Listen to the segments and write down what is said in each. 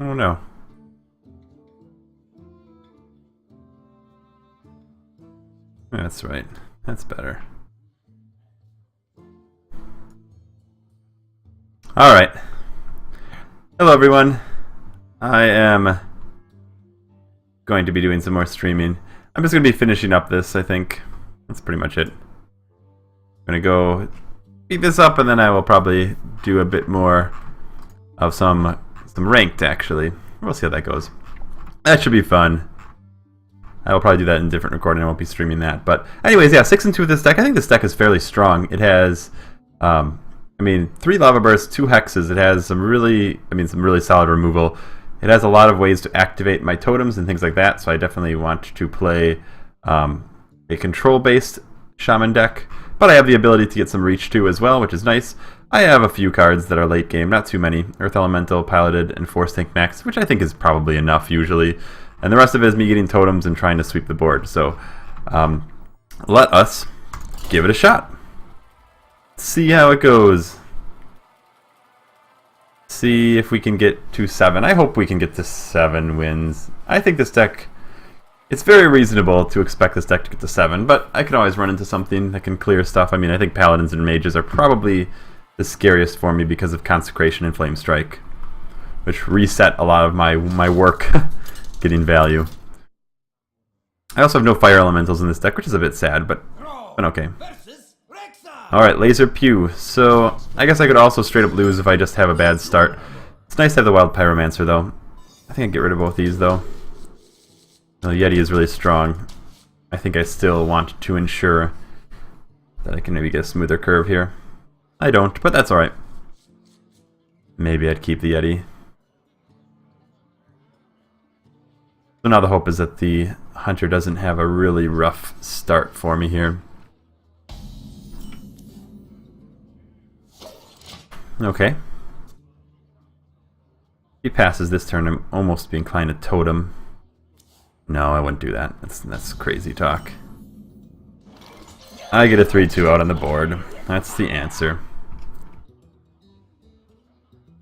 Oh no. That's right. That's better. Alright. Hello everyone. I am going to be doing some more streaming. I'm just going to be finishing up this, I think. That's pretty much it. I'm going to go beat this up, and then I will probably do a bit more of some ranked, actually. We'll see how that goes. That should be fun. I will probably do that in a different recording. I won't be streaming that. But anyways, yeah, 6 and 2 with this deck. I think this deck is fairly strong. It has, 3 Lava Bursts, 2 Hexes. It has some really solid removal. It has a lot of ways to activate my totems and things like that, so I definitely want to play a control-based Shaman deck. But I have the ability to get some reach too as well, which is nice. I have a few cards that are late game, not too many. Earth Elemental, Piloted, and Force Tank Max, which I think is probably enough usually. And the rest of it is me getting totems and trying to sweep the board. So let us give it a shot. See how it goes. See if we can get to 7. I hope we can get to 7 wins. I think this deck, it's very reasonable to expect this deck to get to 7, but I can always run into something that can clear stuff. I mean, I think Paladins and Mages are probably the scariest for me because of Consecration and Flame Strike, which reset a lot of my work getting value. I also have no Fire Elementals in this deck, which is a bit sad, but okay. Alright, Laser Pew. So, I guess I could also straight up lose if I just have a bad start. It's nice to have the Wild Pyromancer, though. I think I'd get rid of both these, though. The Yeti is really strong. I think I still want to ensure that I can maybe get a smoother curve here. I don't, but that's alright. Maybe I'd keep the Yeti. So now the hope is that the Hunter doesn't have a really rough start for me here. Okay. If he passes this turn, I'm almost be inclined to totem. No, I wouldn't do that. That's crazy talk. I get a 3-2 out on the board. That's the answer.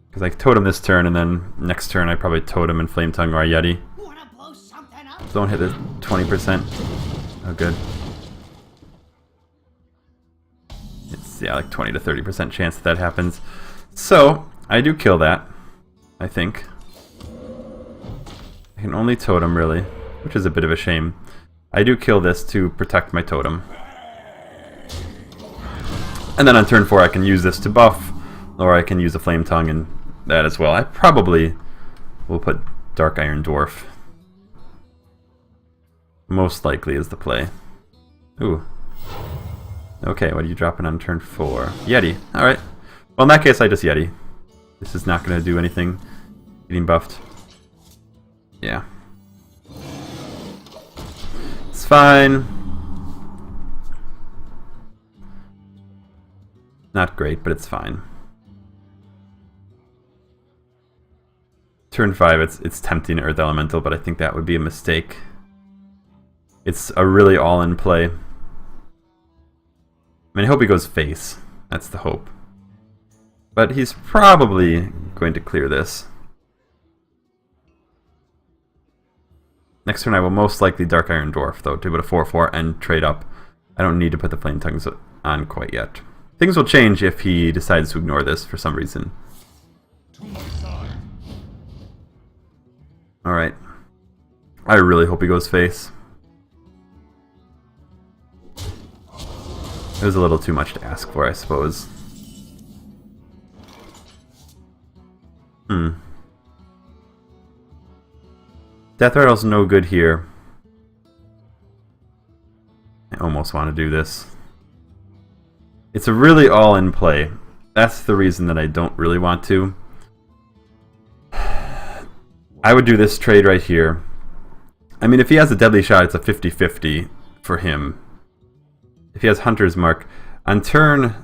Because I totem this turn, and then next turn I probably totem and Flame Tongue or a Yeti. Don't hit the 20%. Oh, good. It's, yeah, like 20 to 30% chance that happens. So, I do kill that, I think. I can only totem, really, which is a bit of a shame. I do kill this to protect my totem. And then on turn 4 I can use this to buff, or I can use a Flame Tongue and that as well. I probably will put Dark Iron Dwarf. Most likely is the play. Ooh. Okay, what are you dropping on turn 4? Yeti. Alright. Well, in that case, I just Yeti. This is not going to do anything. Getting buffed. Yeah. It's fine. Not great, but it's fine. Turn 5, it's tempting Earth Elemental, but I think that would be a mistake. It's a really all-in play. I mean, I hope he goes face. That's the hope. But he's probably going to clear this. Next turn I will most likely Dark Iron Dwarf, though, to put a 4-4 and trade up. I don't need to put the Flame Tongues on quite yet. Things will change if he decides to ignore this for some reason. Alright. I really hope he goes face. It was a little too much to ask for, I suppose. Death Rattle's no good here. I almost want to do this. It's a really all-in play. That's the reason that I don't really want to. I would do this trade right here. I mean, if he has a Deadly Shot, it's a 50-50 for him. If he has Hunter's Mark, on turn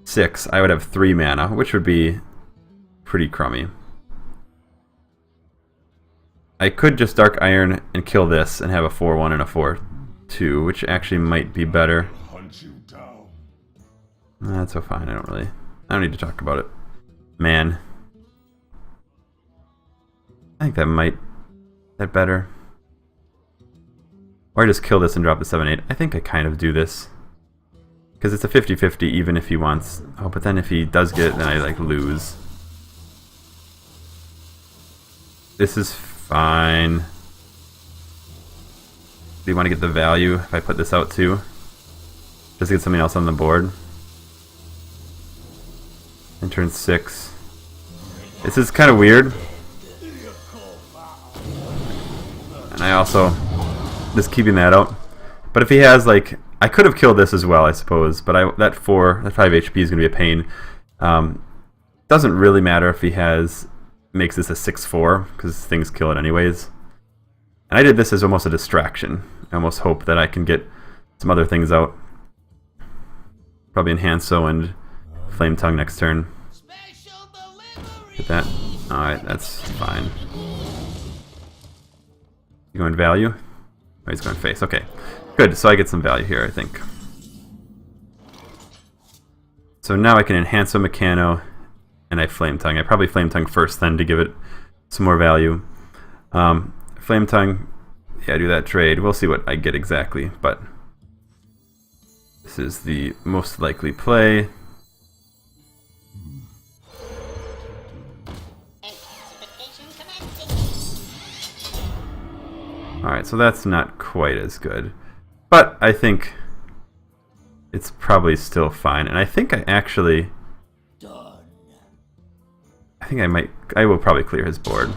6, I would have 3 mana, which would be pretty crummy. I could just Dark Iron and kill this and have a 4-1 and a 4-2, which actually might be better. That's so fine, I don't need to talk about it. Man. I think that better. Or I just kill this and drop the 7/8. I think I kind of do this. Because it's a 50-50 even if he wants... Oh, but then if he does get it, then I like lose. This is fine. Do you want to get the value if I put this out too? Just to get something else on the board. And turn 6. This is kind of weird. And I also... just keeping that out. But if he has like... I could have killed this as well, I suppose. But that 5 HP is going to be a pain. Doesn't really matter if he makes this a 6/4, because things kill it anyways. And I did this as almost a distraction. I almost hope that I can get some other things out. Probably Enhanso and Flame Tongue next turn. Get that. Alright, that's fine. You going value? Oh, he's going face. Okay. Good, so I get some value here, I think. So now I can Enhance a Mechano, and I Flame Tongue. I probably Flame Tongue first then to give it some more value. Flame Tongue, yeah, do that trade. We'll see what I get exactly, but this is the most likely play. Alright, so that's not quite as good. But I think it's probably still fine. And I think I actually... I will probably clear his board.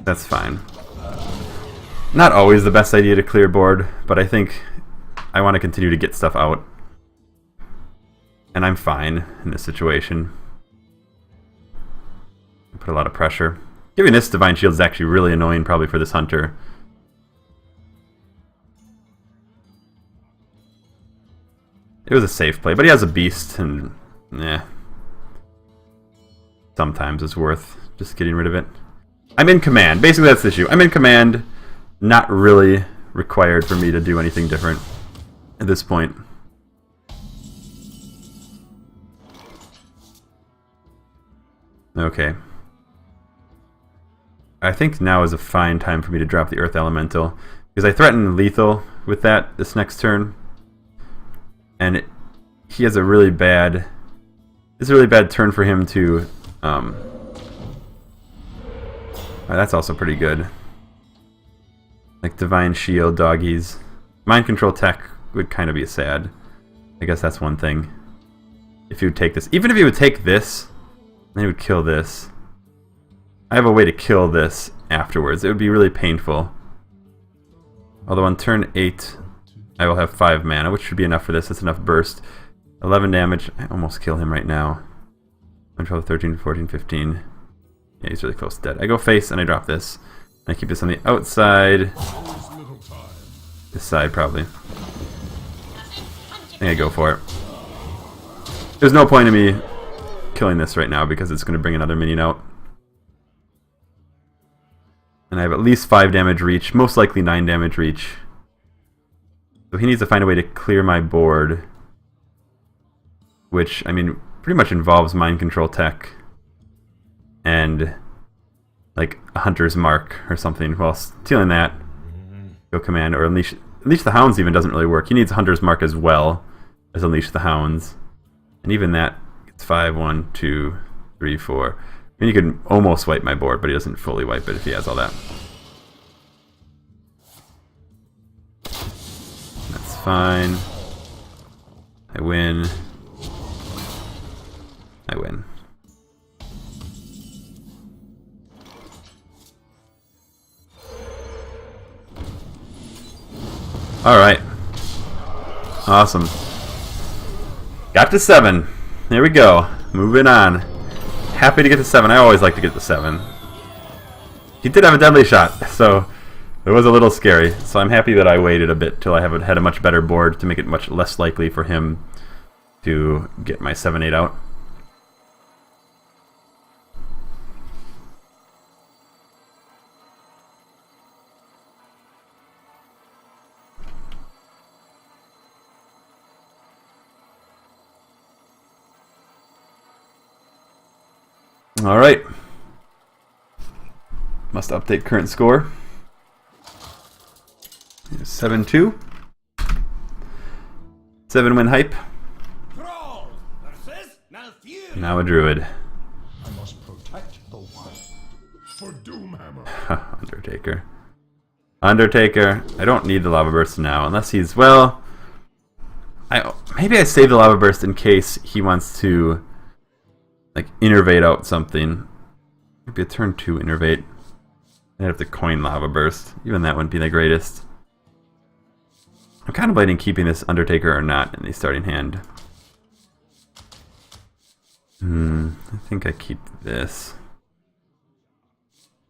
That's fine. Not always the best idea to clear board, but I think I want to continue to get stuff out. And I'm fine in this situation. Put a lot of pressure. Giving this Divine Shield is actually really annoying probably for this Hunter. It was a safe play, but he has a Beast, and sometimes it's worth just getting rid of it. I'm in command. Basically that's the issue. I'm in command, not really required for me to do anything different at this point. Okay. I think now is a fine time for me to drop the Earth Elemental, because I threaten lethal with that this next turn, and he has a really bad... It's a really bad turn for him to... that's also pretty good. Like Divine Shield, Doggies. Mind Control Tech would kind of be sad. I guess that's one thing. If he would take this. Even if he would take this, then he would kill this. I have a way to kill this afterwards. It would be really painful. Although on turn 8, I will have 5 mana, which should be enough for this. That's enough burst. 11 damage. I almost kill him right now. 12, 13, 14, 15. Yeah, he's really close to dead. I go face and I drop this. And I keep this on the outside. This side, probably. I think I go for it. There's no point in me killing this right now because it's going to bring another minion out. And I have at least 5 damage reach, most likely 9 damage reach. So he needs to find a way to clear my board. Which, I mean, pretty much involves Mind Control Tech. And, like, a Hunter's Mark or something. Well, stealing that, go command, or Unleash the Hounds even doesn't really work. He needs Hunter's Mark as well as Unleash the Hounds. And even that gets 5, 1, 2, 3, 4. I mean, you could almost wipe my board, but he doesn't fully wipe it if he has all that. That's fine. I win. I win. Alright. Awesome. Got to 7. There we go. Moving on. Happy to get to 7. I always like to get to 7. He did have a deadly shot, so it was a little scary. So I'm happy that I waited a bit till I had a much better board to make it much less likely for him to get my 7/8 out. Alright. Must update current score. 7-2. 7-win hype. Now a druid. I must protect the one. For Doomhammer. Undertaker. Undertaker. I don't need the lava burst now, unless he's, well, maybe I save the lava burst in case he wants to like innervate out something. Maybe a turn 2 innervate. I'd have to coin lava burst. Even that wouldn't be the greatest. I'm contemplating keeping this Undertaker or not in the starting hand. I think I keep this.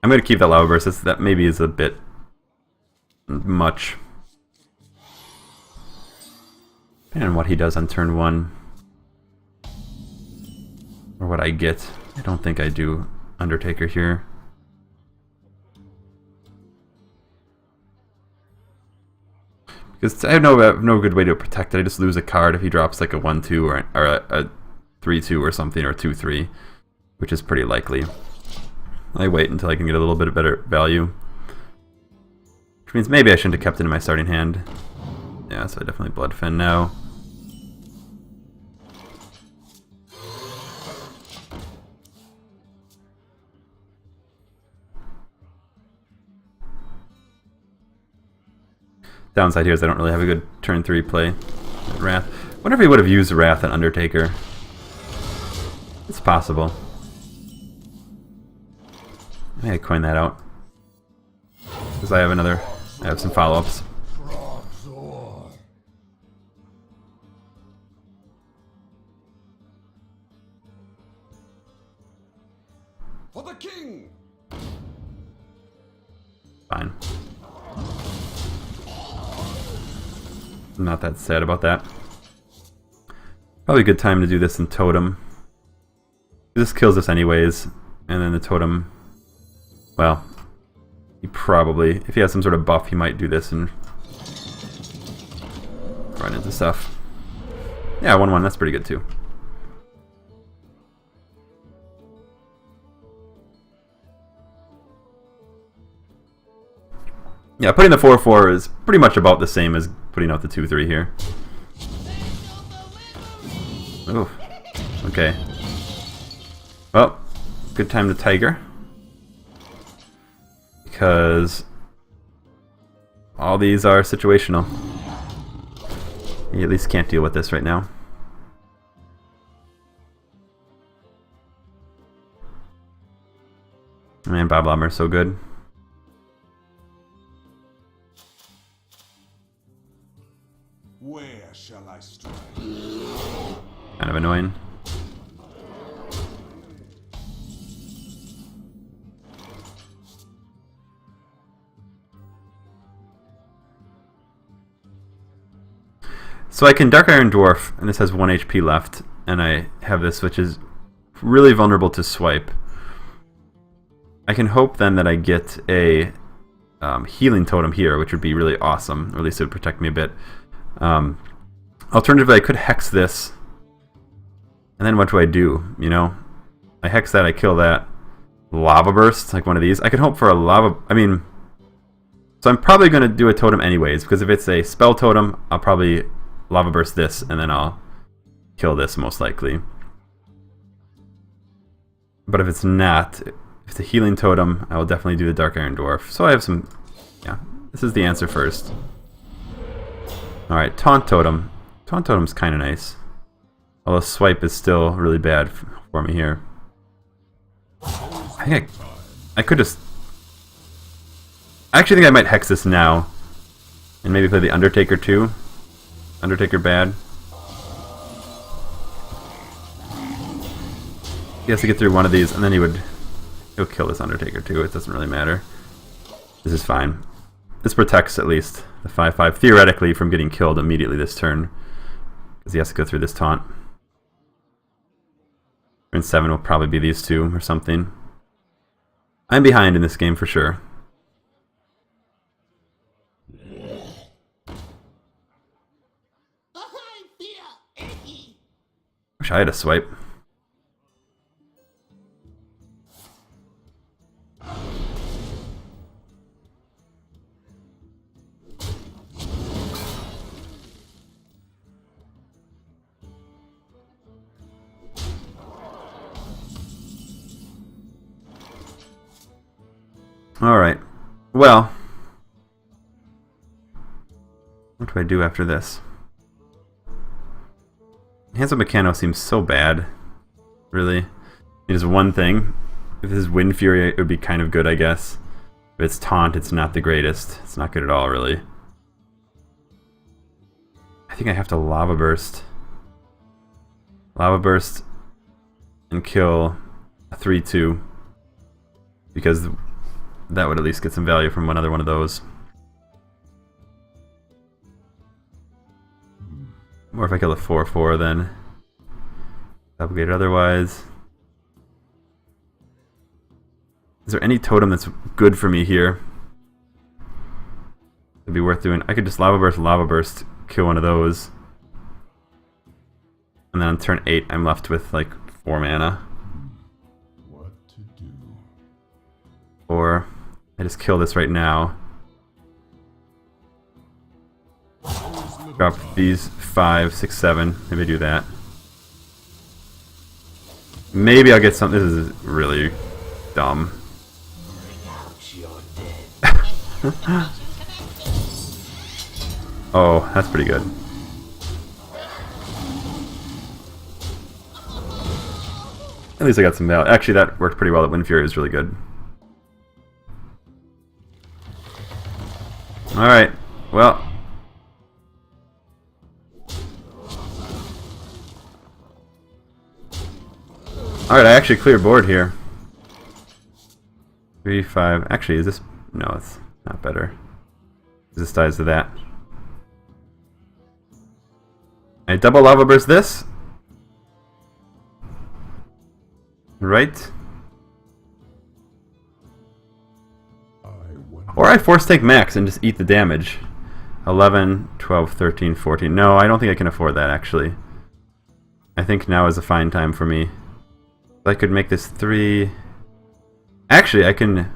I'm going to keep that lava burst. That maybe is a bit much. Depending on what he does on turn 1. Or what I get. I don't think I do Undertaker here. Because I have no good way to protect it. I just lose a card if he drops like a 1-2 or a 3-2 or something, or 2-3, which is pretty likely. I wait until I can get a little bit better value. Which means maybe I shouldn't have kept it in my starting hand. Yeah, so I definitely Bloodfen now. Downside here is I don't really have a good turn 3 play. Wrath. Wonder if he would have used Wrath and Undertaker. It's possible. Maybe I coin that out. Because I have some follow-ups. For the king. Fine. I'm not that sad about that. Probably a good time to do this in Totem. This kills us anyways, and then the Totem, well, he probably, if he has some sort of buff, he might do this and run into stuff. Yeah, 1-1, that's pretty good too. Yeah, putting the 4-4 is pretty much about the same as putting out the 2-3 here. Ooh, okay. Well, good time to Tiger. Because all these are situational. You at least can't deal with this right now. Man, Bob Lommer is so good. Where shall I strike? Kind of annoying. So I can Dark Iron Dwarf, and this has 1 HP left, and I have this, which is really vulnerable to swipe. I can hope then that I get a healing totem here, which would be really awesome, or at least it would protect me a bit. Alternatively, I could Hex this, and then what do I do, you know? I Hex that, I kill that. Lava Burst, like one of these. I can hope for a Lava... I mean... So I'm probably going to do a totem anyways, because if it's a spell totem, I'll probably Lava Burst this, and then I'll kill this most likely. But if it's not, if it's a healing totem, I will definitely do the Dark Iron Dwarf. So I have some... Yeah, this is the answer first. Alright, Taunt Totem. Taunt Totem's kind of nice. Although Swipe is still really bad for me here. I think I could just... I actually think I might Hex this now. And maybe play the Undertaker too. Undertaker bad. He has to get through one of these, and then he'll kill this Undertaker too. It doesn't really matter. This is fine. This protects at least the 5/5 theoretically from getting killed immediately this turn, because he has to go through this taunt. Turn 7 will probably be these two or something. I'm behind in this game for sure. Wish I had a swipe. Alright. Well. What do I do after this? Hands of Meccano seems so bad. Really. It is one thing. If this is Wind Fury, it would be kind of good, I guess. If it's Taunt, it's not the greatest. It's not good at all, really. I think I have to Lava Burst. Lava Burst and kill a 3-2. Because that would at least get some value from another one of those. Or if I kill a 4-4, then obligate otherwise. Is there any totem that's good for me here? It'd be worth doing. I could just Lava Burst, kill one of those. And then on turn 8, I'm left with like 4 mana. What to do? Or I just kill this right now. Drop these 5, 6, 7. Maybe I do that. Maybe I'll get some. This is really dumb. Oh, that's pretty good. At least I got some value. Actually, that worked pretty well. That Wind Fury is really good. Alright, well. Alright, I actually clear board here. 3, 5. Actually, is this... No, it's not better. This dies to that. I double Lava Burst this. Right. Or I Force Take Max and just eat the damage. 11, 12, 13, 14. No, I don't think I can afford that, actually. I think now is a fine time for me. I could make this 3... Actually, I can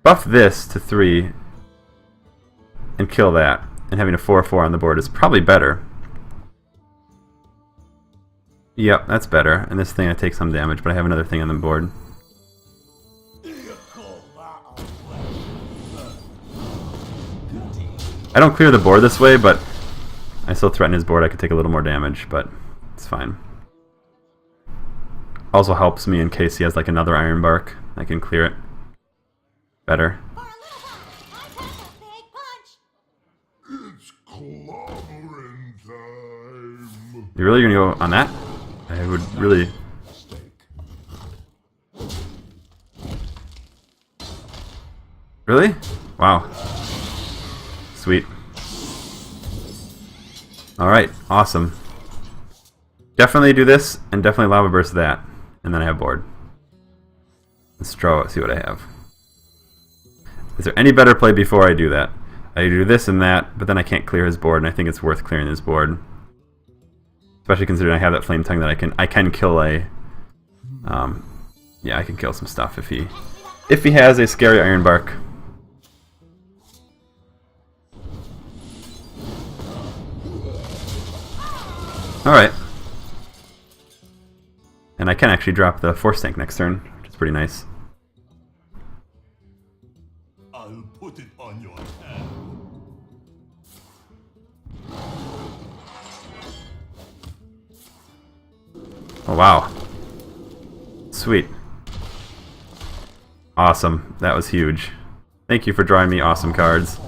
buff this to 3 and kill that. And having a 4-4 on the board is probably better. Yep, that's better. And this thing I take some damage, but I have another thing on the board. I don't clear the board this way, but I still threaten his board. I could take a little more damage, but it's fine. Also helps me in case he has like another Iron Bark. I can clear it better. It's clobbering time. You're really gonna go on that? I would really... Really? Wow. Sweet. Alright, awesome. Definitely do this, and definitely Lava Burst that. And then I have board. Let's draw it, see what I have. Is there any better play before I do that? I do this and that, but then I can't clear his board, and I think it's worth clearing his board. Especially considering I have that Flame Tongue that I can kill a... yeah, I can kill some stuff if he has a scary Iron Bark. Alright. And I can actually drop the Force Tank next turn, which is pretty nice. I'll put it on your head. Oh wow. Sweet. Awesome. That was huge. Thank you for drawing me awesome cards.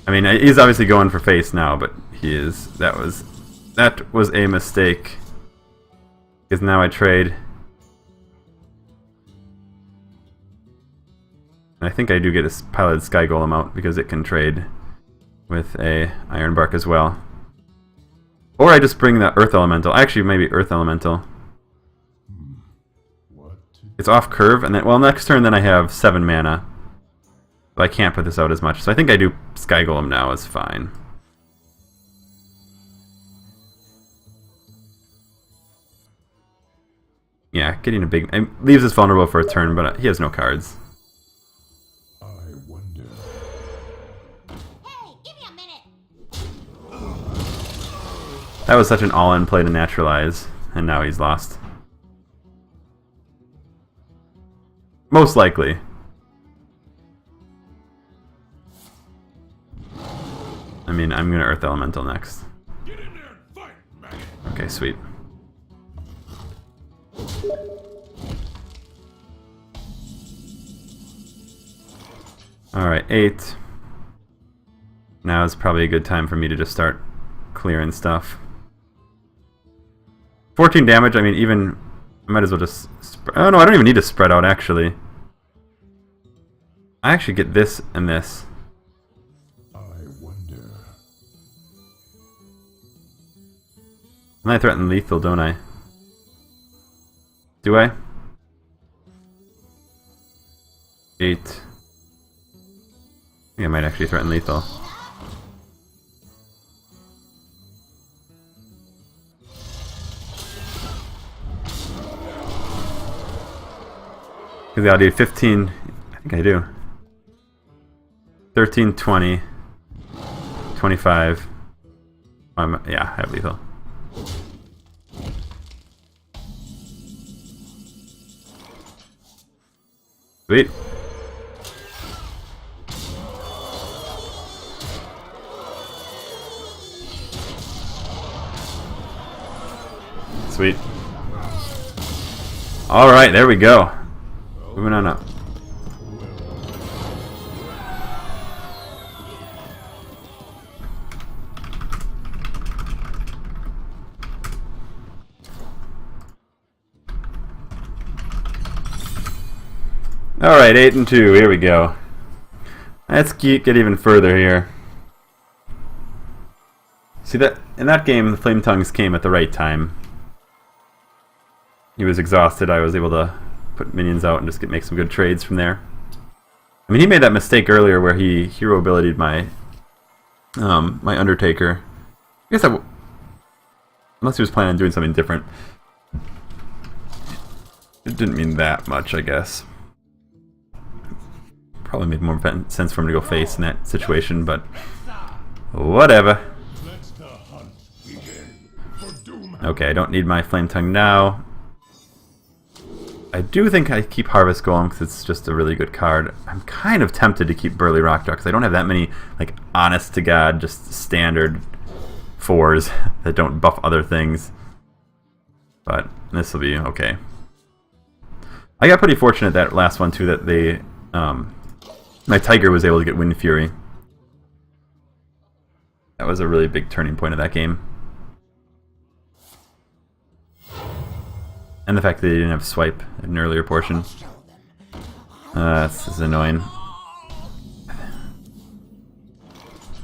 I mean, he's obviously going for face now, but he is... That was a mistake. Because now I trade. And I think I do get a Piloted Sky Golem out because it can trade with a Iron Bark as well. Or I just bring the Earth Elemental. Actually, maybe Earth Elemental. It's off curve, and then, well, next turn then I have 7 mana. But I can't put this out as much. So I think I do Sky Golem now is fine. Yeah, getting a big... It leaves us vulnerable for a turn, but he has no cards. I wonder. Hey, give me a minute. That was such an all-in play to naturalize, and now he's lost. Most likely. I mean, I'm gonna Earth Elemental next. Get in there and fight, maggot. Okay, sweet. Alright, 8. Now is probably a good time for me to just start clearing stuff. 14 damage, I mean, even... I might as well just... Oh no, I don't even need to spread out, actually. I actually get this and this. I wonder. And I threaten lethal, don't I? Do I? 8. I think I might actually threaten lethal. Because I'll do 15. I think I do. 13, 20, 25. Yeah, I have lethal. Sweet. Sweet. Alright, there we go. Moving on up. Alright, 8 and 2, here we go. Let's get even further here. See that in that game the Flame Tongues came at the right time. He was exhausted, I was able to put minions out and just make some good trades from there. I mean, he made that mistake earlier where he hero ability'd my my Undertaker. I guess unless he was planning on doing something different. It didn't mean that much, I guess. Probably made more sense for him to go face in that situation, but whatever. Let the hunt begin. For Doomhammer. Okay, I don't need my Flame Tongue now. I do think I keep Harvest Golem because it's just a really good card. I'm kind of tempted to keep Burly Rockjaw because I don't have that many, like, honest to God, just standard 4s that don't buff other things. But this will be okay. I got pretty fortunate that last one too that they, my Tiger was able to get Wind Fury. That was a really big turning point of that game. And the fact that they didn't have Swipe in an earlier portion. This is annoying.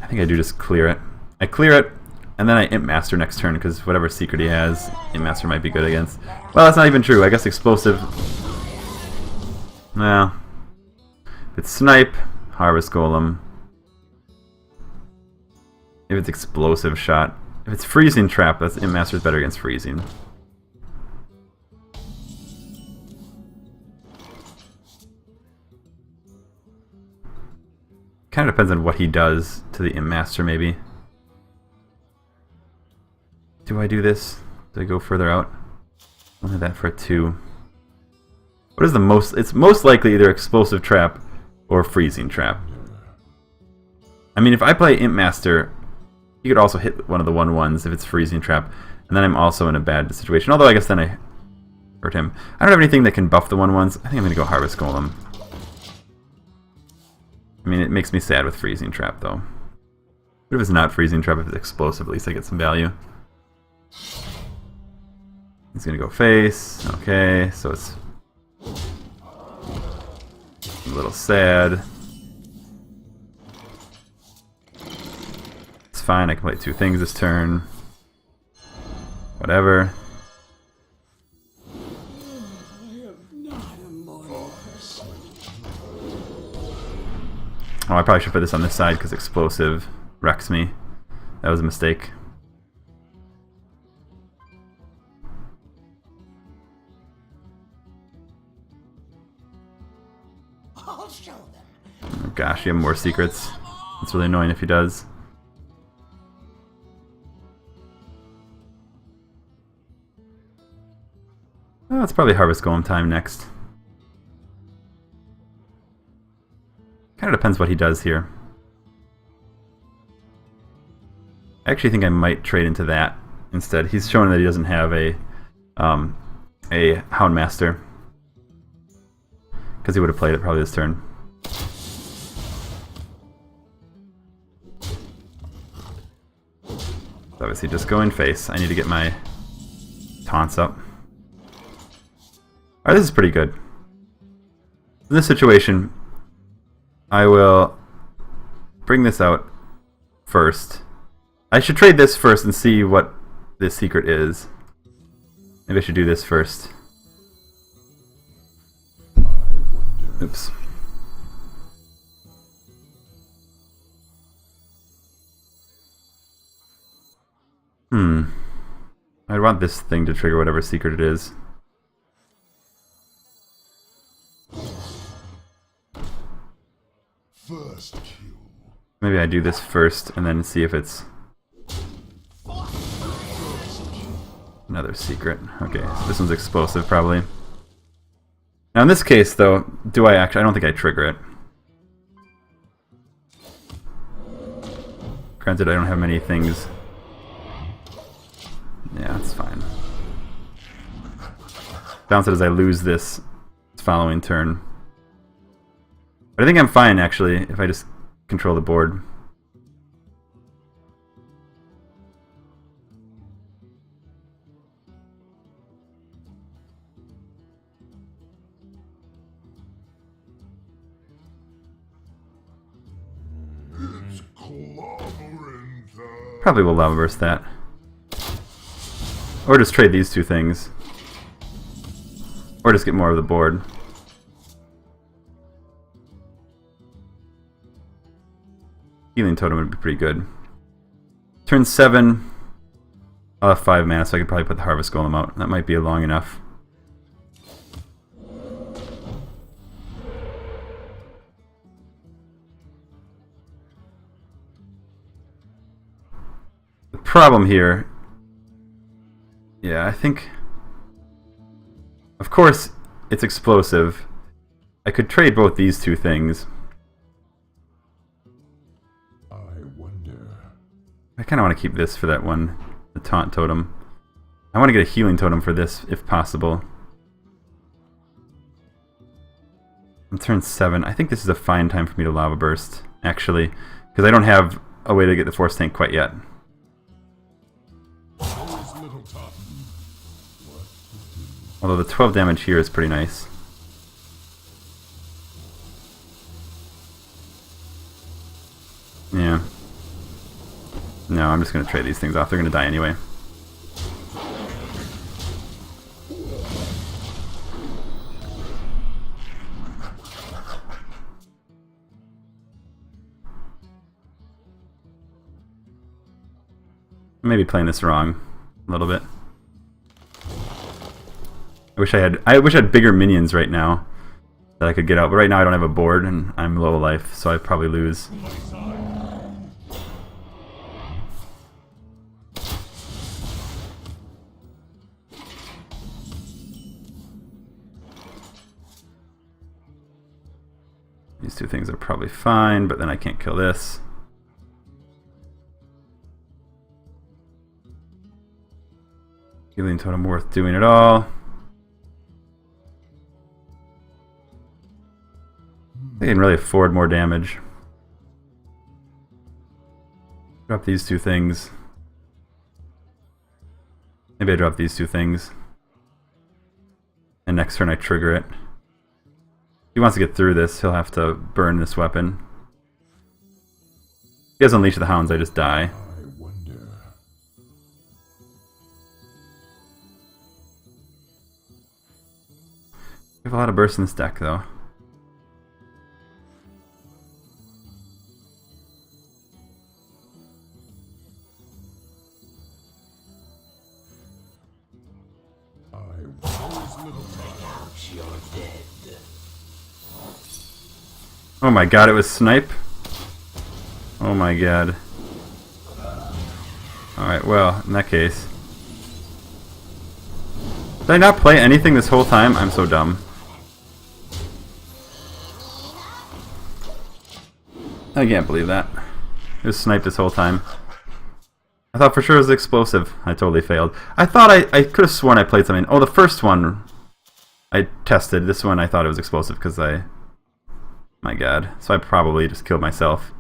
I think I do just clear it. I clear it, and then I Imp Master next turn, because whatever secret he has, Imp Master might be good against. Well, that's not even true. I guess Explosive... Well... If it's Snipe, Harvest Golem. If it's Explosive Shot. If it's Freezing Trap, that's Imp Master's better against Freezing. Kind of depends on what he does to the Imp Master, maybe. Do I do this? Do I go further out? Only that for a 2. What is the most... It's most likely either Explosive Trap or Freezing Trap. I mean, if I play Imp Master, he could also hit one of the 1/1s if it's Freezing Trap, and then I'm also in a bad situation. Although I guess then I hurt him. I don't have anything that can buff the 1/1s. I think I'm going to go Harvest Golem. I mean, it makes me sad with Freezing Trap, though. But if it's not Freezing Trap, if it's Explosive, at least I get some value. He's gonna go face. Okay, so it's a little sad. It's fine, I can play 2 things this turn. Whatever. Oh, I probably should put this on this side because Explosive wrecks me. That was a mistake. I'll show them. Oh gosh, you have more secrets. It's really annoying if he does. Oh, it's probably Harvest Golem time next. Kind of depends what he does here. I actually think I might trade into that instead. He's showing that he doesn't have a Houndmaster, because he would have played it probably this turn. Obviously just go in face. I need to get my taunts up. Alright, this is pretty good. In this situation, I will bring this out first. I should trade this first and see what this secret is. Maybe I should do this first. Oops. I'd want this thing to trigger whatever secret it is. First kill. Maybe I do this first and then see if it's another secret. Okay, so this one's explosive probably. Now in this case though, do I actually... I don't think I trigger it. Granted, I don't have many things. Yeah, it's fine. Downside is I lose this following turn. But I think I'm fine actually if I just control the board. It's clobbering time. Probably will Lava Burst that. Or just trade these two things. Or just get more of the board. Healing Totem would be pretty good. Turn 7. I'll have 5 mana, so I could probably put the Harvest Golem out. That might be long enough. The problem here... Yeah, I think... Of course, it's explosive. I could trade both these two things. I wonder. I kind of want to keep this for that one, the Taunt Totem. I want to get a Healing Totem for this, if possible. On turn 7, I think this is a fine time for me to Lava Burst, actually, because I don't have a way to get the Force Tank quite yet. Always little top. Although the 12 damage here is pretty nice. Yeah. No, I'm just going to trade these things off. They're going to die anyway. Maybe playing this wrong a little bit. I wish I had bigger minions right now that I could get out, but right now I don't have a board and I'm low life, so I probably lose. These two things are probably fine, but then I can't kill this. Healing Totem worth doing at all. They can really afford more damage. Drop these two things. Maybe I drop these two things. And next turn I trigger it. If he wants to get through this, he'll have to burn this weapon. If he has Unleash the Hounds, I just die. I wonder. We have a lot of bursts in this deck, though. Oh my god, it was Snipe? Oh my god. Alright, well, in that case. Did I not play anything this whole time? I'm so dumb. I can't believe that. It was Snipe this whole time. I thought for sure it was explosive. I totally failed. I thought I could have sworn I played something. Oh, the first one I tested. This one I thought it was explosive because my god. So I probably just killed myself.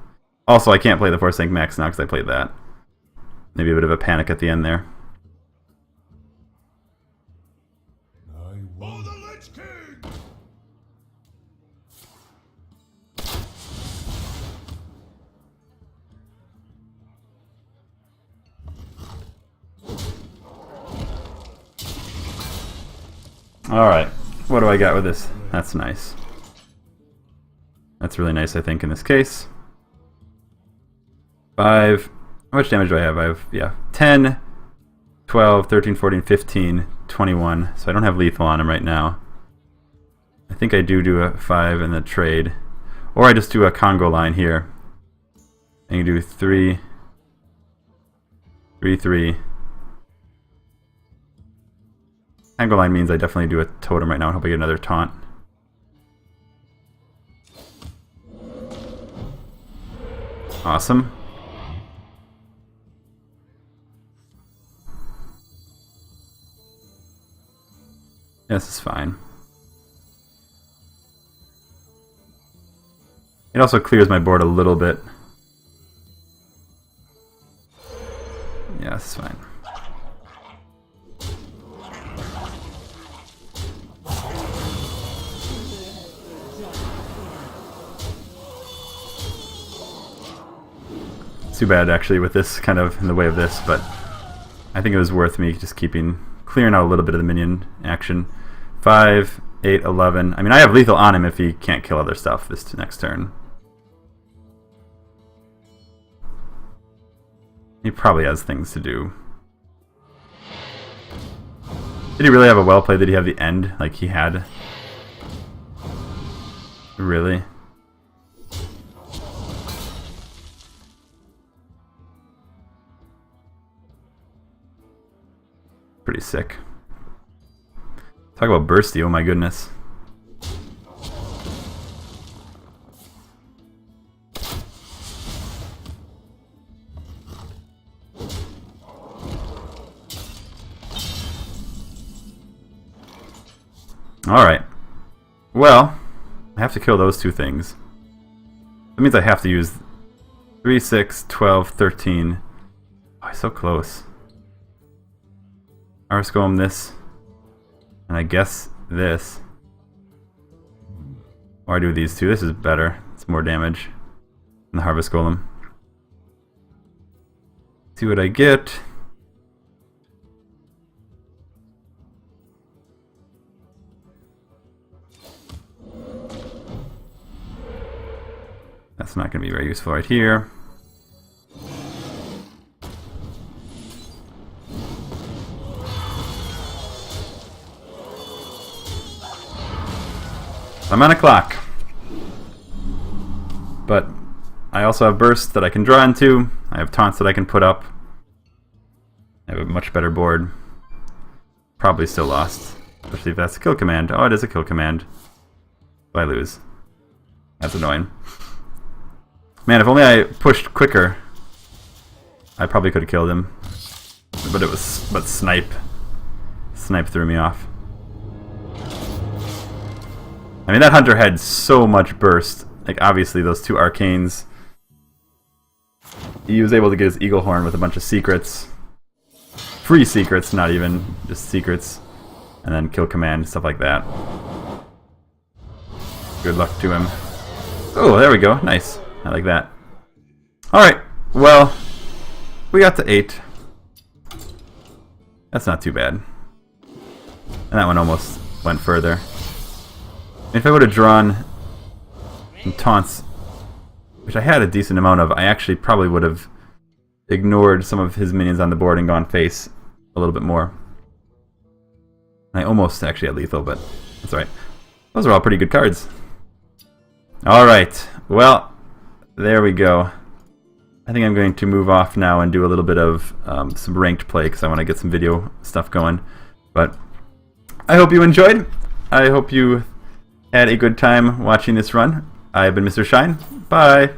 Also, I can't play the Force Tank Max now because I played that. Maybe a bit of a panic at the end there. For the Lich King! Alright, what do I got with this? That's nice. That's really nice, I think, in this case. 5. How much damage do I have? I have, yeah, 10, 12, 13, 14, 15, 21. So I don't have lethal on him right now. I think I do a 5 in the trade. Or I just do a Congo line here. And you do 3, 3, 3. Congo line means I definitely do a totem right now and hope I get another taunt. Awesome. This is fine. It also clears my board a little bit. Yeah, this is fine. Too bad actually with this kind of in the way of this, but I think it was worth me just clearing out a little bit of the minion action. 5, 8, 11. I mean, I have lethal on him if he can't kill other stuff this next turn. He probably has things to do. Did he really have a well play? Did he have the end like he had? Really? Pretty sick. Talk about bursty, oh my goodness. Alright. Well, I have to kill those two things. That means I have to use 3, 6, 12, 13. Oh, he's so close. Harvest Golem this, and I guess this. Or I do these two. This is better. It's more damage than the Harvest Golem. See what I get. That's not going to be very useful right here. I'm on a clock. But I also have bursts that I can draw into. I have taunts that I can put up. I have a much better board. Probably still lost. Especially if that's a kill command. Oh, it is a kill command. So I lose. That's annoying. Man, if only I pushed quicker, I probably could have killed him. But Snipe threw me off. I mean, that hunter had so much burst. Like, obviously, those two arcanes. He was able to get his eagle horn with a bunch of secrets. Free secrets, not even just secrets. And then kill command, stuff like that. Good luck to him. Oh, there we go. Nice. I like that. Alright, well, we got to 8. That's not too bad. And that one almost went further. If I would have drawn some taunts, which I had a decent amount of, I actually probably would have ignored some of his minions on the board and gone face a little bit more. I almost actually had lethal, but that's alright. Those are all pretty good cards. Alright, well, there we go. I think I'm going to move off now and do a little bit of some ranked play because I want to get some video stuff going. But I hope you enjoyed. I hope you had a good time watching this run. I've been Mr. Shine. Bye.